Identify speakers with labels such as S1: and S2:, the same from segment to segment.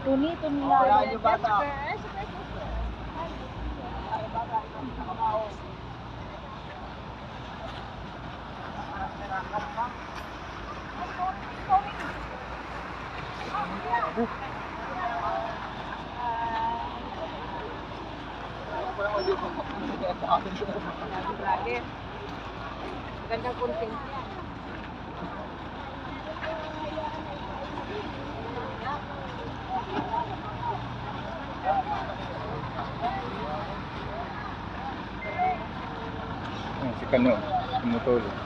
S1: Tunito nila.
S2: Yung bata.
S1: Gandang content yan.
S3: Si Kano, tumutulong.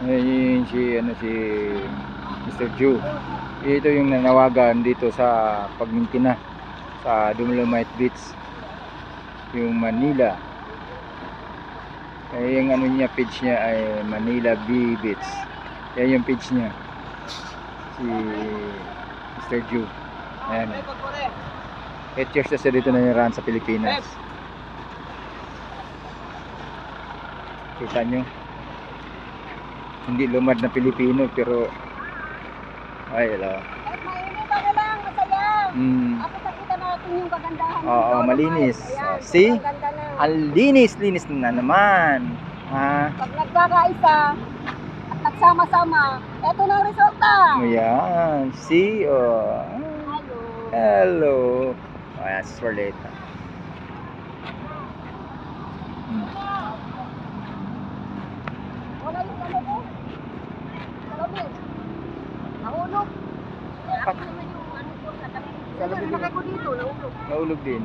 S3: Ayun si Mr. Ju. Ito yung nanawagan dito sa pagmintina sa Dolomite Beach, yung Manila. Yung ano niya, page niya ay Manila B Beach. Yan yung page niya, si Mr. Ju. Ayan, 8 years na siya dito nanirahan sa Pilipinas. Kita nyo, hindi lumad na Pilipino pero ay ala.
S1: Kahit mainit na lang, masaya. Ako nakita natin yung kagandahan.
S3: Oo, malinis. See? Ang linis na naman. Ha?
S1: Pag nagkakaisa at nagsama-sama, eto na ang resulta.
S3: Ayan. See? Oh. Hello. Ayan, si Swirleta.
S1: Wala yung ano ko. Sabi, nahulog. Ako naman yung ano ko sa tabi. Yung nakay ko dito, nahulog.
S3: Naulog din.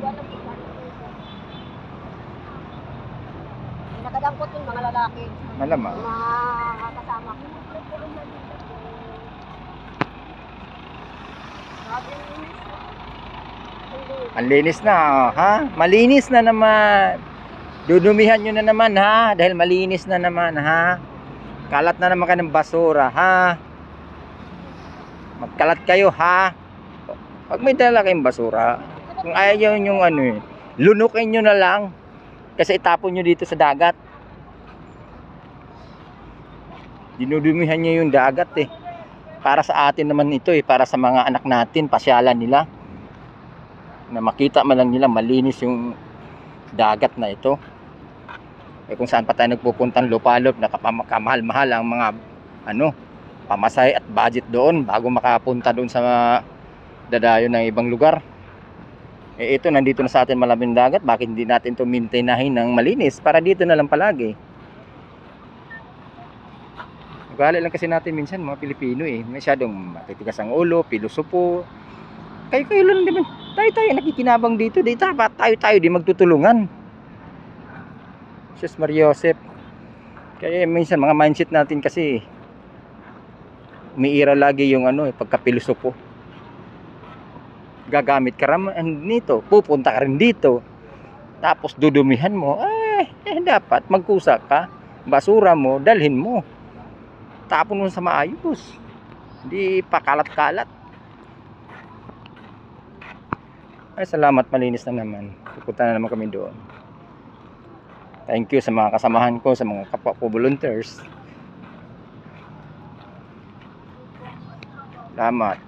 S1: Nakadampot yung mga lalaki.
S3: Malamang.
S1: Mga kasama ko.
S3: Ang linis na, ha? Malinis na naman. Dudumihan nyo na naman, ha? Dahil malinis na naman, ha? Kalat na naman kayo ng basura, ha? Magkalat kayo, ha? Pag may dala kayong basura, kung ayaw nyo yung ano eh, lunukin nyo na lang. Kasi itapon nyo dito sa dagat. Dinudumihan nyo yung dagat eh. Para sa atin naman ito eh, para sa mga anak natin, pasyalan nila. Na makita man lang nila malinis yung dagat na ito. Eh kung saan pa tayo nagpupuntang lupalop, nakakamahal-mahal ang mga ano, pamasay at budget doon bago makapunta doon sa dadayo ng ibang lugar. Eh ito, nandito na sa atin malaming dagat, bakit hindi natin ito maintainahin ng malinis para dito na lang palagi? Ugali lang kasi natin minsan mga Pilipino eh, masyadong matitigas ang ulo, pilosopo. Kayo lang naman, tayo nakikinabang dito, di dapat tayo di magtutulungan. Sus Maria Josep. Kaya minsan mga mindset natin kasi umiira lagi yung ano, pagkapilosopo. Gagamit ka rin nito, pupunta ka rin dito, tapos dudumihan mo, dapat magkusa ka, basura mo, dalhin mo, tapon mo sa maayos, hindi pakalat-kalat. Ay salamat, malinis na naman, pupunta na naman kami doon. Thank you sa mga kasamahan ko, sa mga kapwa ko volunteers. Salamat.